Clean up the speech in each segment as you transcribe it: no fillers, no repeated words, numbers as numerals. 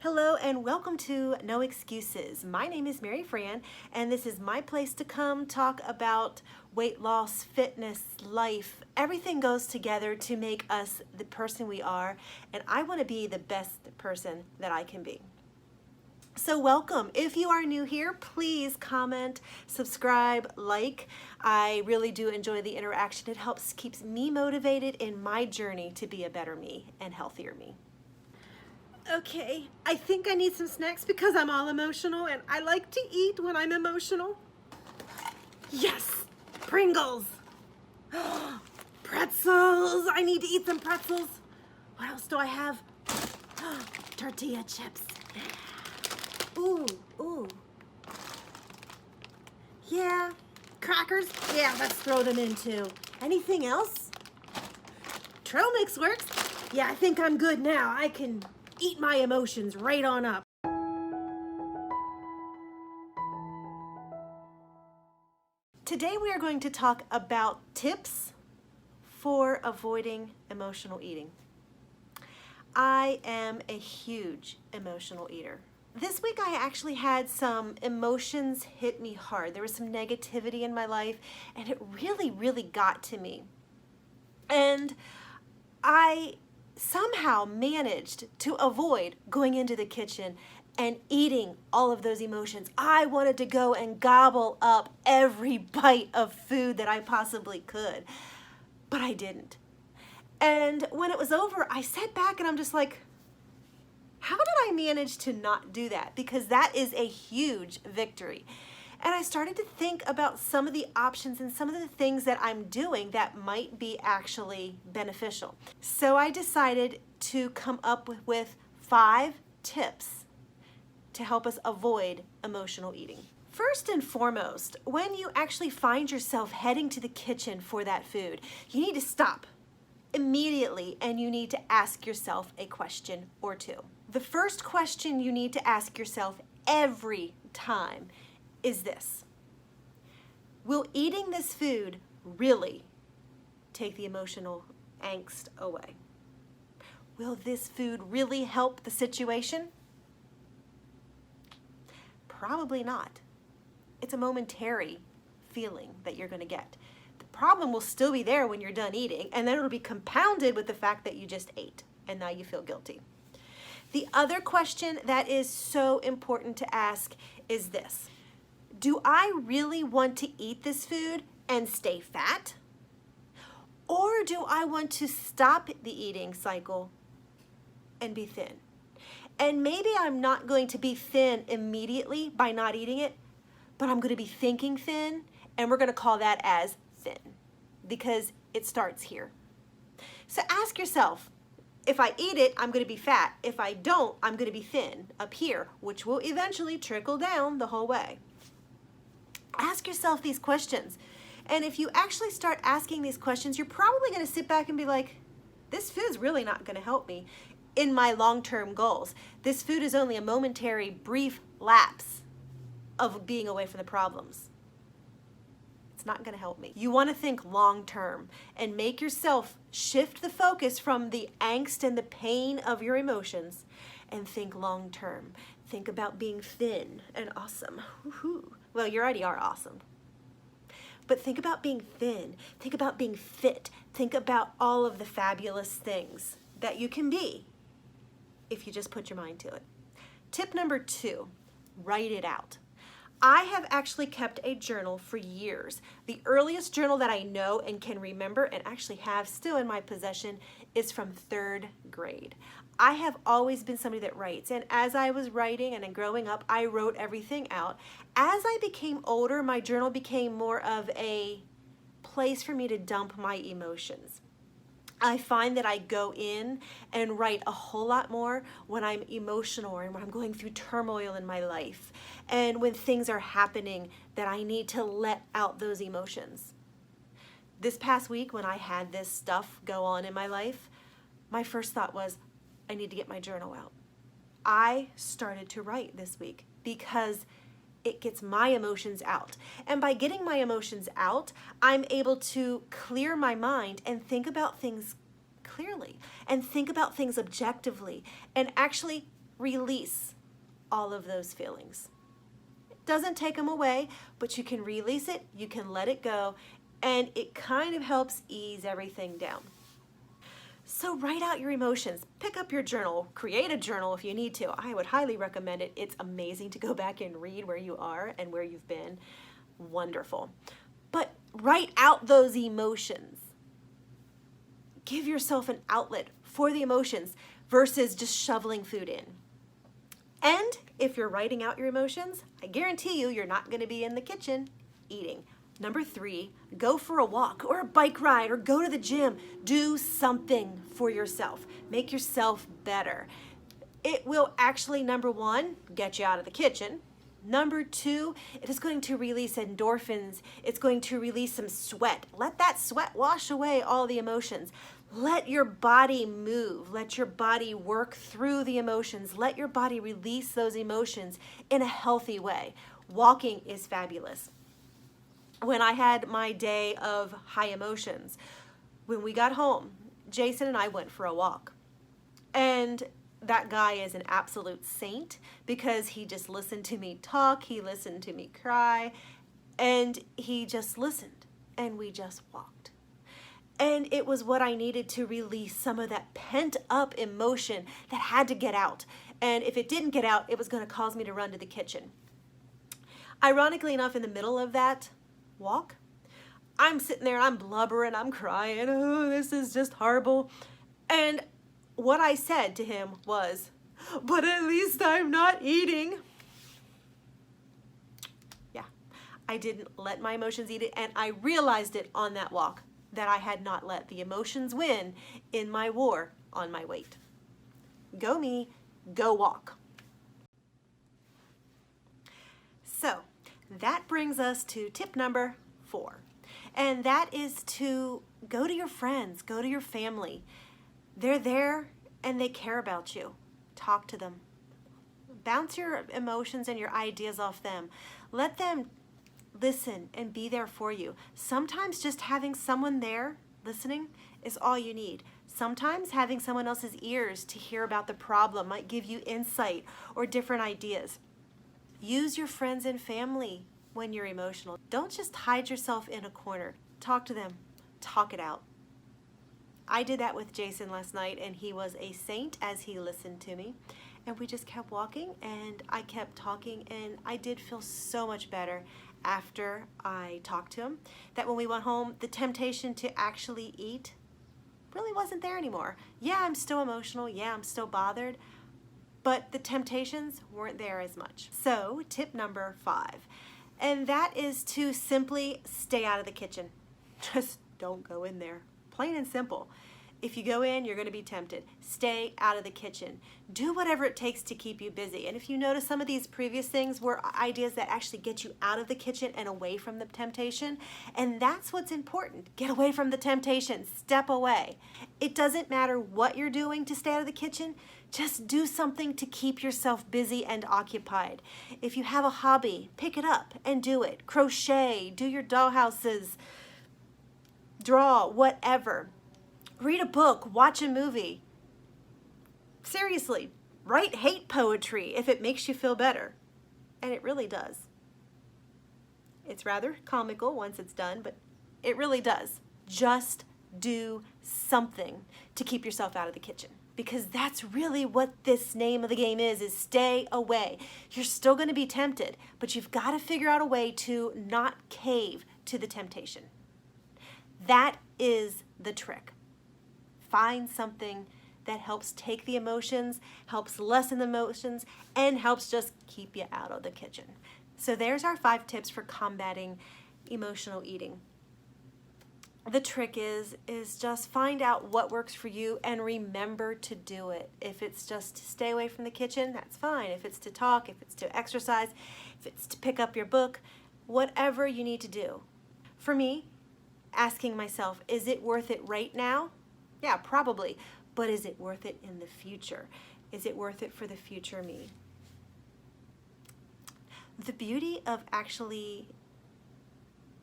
Hello and welcome to No Excuses. My name is Mary Fran and this is my place to come talk about weight loss, fitness, life. Everything goes together to make us the person we are, and I want to be the best person that I can be. So welcome. If you are new here, please comment, subscribe, like. I really do enjoy the interaction. It keeps me motivated in my journey to be a better me and healthier me. Okay, I think I need some snacks because I'm all emotional and I like to eat when I'm emotional. Yes, Pringles. Pretzels. I need to eat some pretzels. What else do I have? Tortilla chips. Ooh. Yeah, crackers. Yeah, let's throw them in too. Anything else? Trail mix works. Yeah, I think I'm good now. I can eat my emotions right on up. Today we are going to talk about tips for avoiding emotional eating. I am a huge emotional eater. This week I actually had some emotions hit me hard. There was some negativity in my life and it really got to me. And I somehow managed to avoid going into the kitchen and eating all of those emotions. I wanted to go and gobble up every bite of food that I possibly could, but I didn't. And when it was over, I sat back and I'm just like, how did I manage to not do that? Because that is a huge victory. And I started to think about some of the options and some of the things that I'm doing that might be actually beneficial. So I decided to come up with 5 tips to help us avoid emotional eating. First and foremost, when you actually find yourself heading to the kitchen for that food, you need to stop immediately and you need to ask yourself a question or two. The first question you need to ask yourself every time is this: will eating this food really take the emotional angst away? Will this food really help the situation? Probably not. It's a momentary feeling that you're going to get. The problem will still be there when you're done eating, and then it'll be compounded with the fact that you just ate and now you feel guilty. The other question that is so important to ask is this: do I really want to eat this food and stay fat? Or do I want to stop the eating cycle and be thin? And maybe I'm not going to be thin immediately by not eating it, but I'm going to be thinking thin, and we're going to call that as thin because it starts here. So ask yourself, if I eat it, I'm going to be fat. If I don't, I'm going to be thin up here, which will eventually trickle down the whole way. Ask yourself these questions. And if you actually start asking these questions, you're probably going to sit back and be like, this food's really not going to help me in my long-term goals. This food is only a momentary, brief lapse of being away from the problems. It's not going to help me. You want to think long-term and make yourself shift the focus from the angst and the pain of your emotions and think long-term. Think about being thin and awesome. Woohoo. Well, you already are awesome. But think about being thin. Think about being fit. Think about all of the fabulous things that you can be if you just put your mind to it. Tip number 2, write it out. I have actually kept a journal for years. The earliest journal that I know and can remember and actually have still in my possession is from 3rd grade. I have always been somebody that writes, and as I was writing and growing up, I wrote everything out. As I became older, my journal became more of a place for me to dump my emotions. I find that I go in and write a whole lot more when I'm emotional and when I'm going through turmoil in my life and when things are happening that I need to let out those emotions. This past week when I had this stuff go on in my life, my first thought was, I need to get my journal out. I started to write this week because it gets my emotions out. And by getting my emotions out, I'm able to clear my mind and think about things clearly and think about things objectively and actually release all of those feelings. It doesn't take them away, but you can release it, you can let it go, and it kind of helps ease everything down. So write out your emotions, pick up your journal, create a journal if you need to. I would highly recommend it. It's amazing to go back and read where you are and where you've been. Wonderful. But write out those emotions. Give yourself an outlet for the emotions versus just shoveling food in. And if you're writing out your emotions, I guarantee you, you're not going to be in the kitchen eating. Number 3, go for a walk or a bike ride or go to the gym. Do something for yourself. Make yourself better. It will actually, number 1, get you out of the kitchen. Number 2, it is going to release endorphins. It's going to release some sweat. Let that sweat wash away all the emotions. Let your body move. Let your body work through the emotions. Let your body release those emotions in a healthy way. Walking is fabulous. When I had my day of high emotions, when we got home, Jason and I went for a walk. And that guy is an absolute saint because he just listened to me talk, he listened to me cry, and he just listened, and we just walked. And it was what I needed to release some of that pent-up emotion that had to get out. And if it didn't get out, it was going to cause me to run to the kitchen. Ironically enough, in the middle of that walk, I'm sitting there and I'm blubbering, I'm crying, oh, this is just horrible. And what I said to him was, but at least I'm not eating. Yeah, I didn't let my emotions eat it, and I realized it on that walk that I had not let the emotions win in my war on my weight. Go me, go walk. So that brings us to tip number 4, and that is to go to your friends, go to your family. They're there and they care about you. Talk to them. Bounce your emotions and your ideas off them. Let them listen and be there for you. Sometimes just having someone there listening is all you need. Sometimes having someone else's ears to hear about the problem might give you insight or different ideas. Use your friends and family when you're emotional. Don't just hide yourself in a corner. Talk to them. Talk it out. I did that with Jason last night, and he was a saint as he listened to me. And we just kept walking, and I kept talking, and I did feel so much better after I talked to him that when we went home, the temptation to actually eat really wasn't there anymore. Yeah, I'm still emotional. Yeah, I'm still bothered. But the temptations weren't there as much. So, tip number 5. And that is to simply stay out of the kitchen. Just don't go in there. Plain and simple. If you go in, you're going to be tempted. Stay out of the kitchen. Do whatever it takes to keep you busy. And if you notice, some of these previous things were ideas that actually get you out of the kitchen and away from the temptation. And that's what's important. Get away from the temptation. Step away. It doesn't matter what you're doing to stay out of the kitchen. Just do something to keep yourself busy and occupied. If you have a hobby, pick it up and do it. Crochet, do your dollhouses, draw, whatever. Read a book, watch a movie. Seriously, write hate poetry if it makes you feel better. And it really does. It's rather comical once it's done, but it really does. Just do something to keep yourself out of the kitchen. Because that's really what this name of the game is stay away. You're still going to be tempted, but you've got to figure out a way to not cave to the temptation. That is the trick. Find something that helps take the emotions, helps lessen the emotions, and helps just keep you out of the kitchen. So there's our 5 tips for combating emotional eating. The trick is just find out what works for you and remember to do it. If it's just to stay away from the kitchen, that's fine. If it's to talk, if it's to exercise, if it's to pick up your book, whatever you need to do. For me, asking myself, is it worth it right now? Yeah, probably. But is it worth it in the future? Is it worth it for the future me? The beauty of actually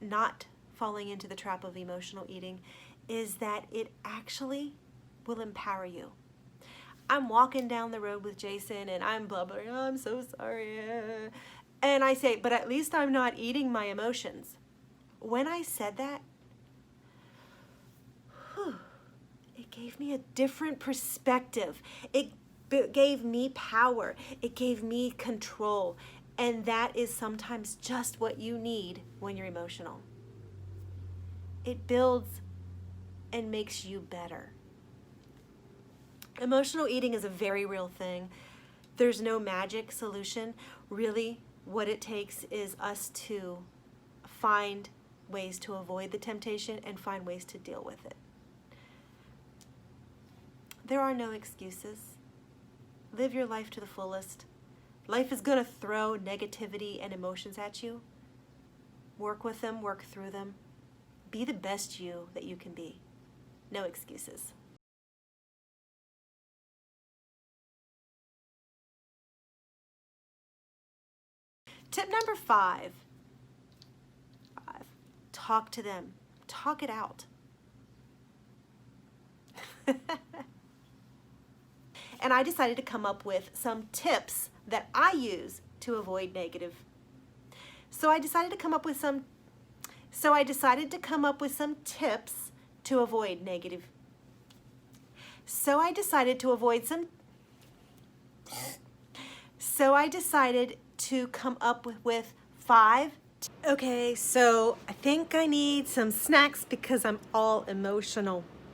not falling into the trap of emotional eating is that it actually will empower you. I'm walking down the road with Jason and I'm blubbering, oh, I'm so sorry. And I say, but at least I'm not eating my emotions. When I said that, it gave me a different perspective. It gave me power. It gave me control. And that is sometimes just what you need when you're emotional. It builds and makes you better. Emotional eating is a very real thing. There's no magic solution. Really, what it takes is us to find ways to avoid the temptation and find ways to deal with it. There are no excuses. Live your life to the fullest. Life is going to throw negativity and emotions at you. Work with them, work through them. Be the best you that you can be. No excuses. Tip number 5. Talk to them. Talk it out. And I decided to come up with some tips that I use to avoid negative. So I decided to come up with some tips to avoid negative. So I decided to come up with 5. Okay, so I think I need some snacks because I'm all emotional.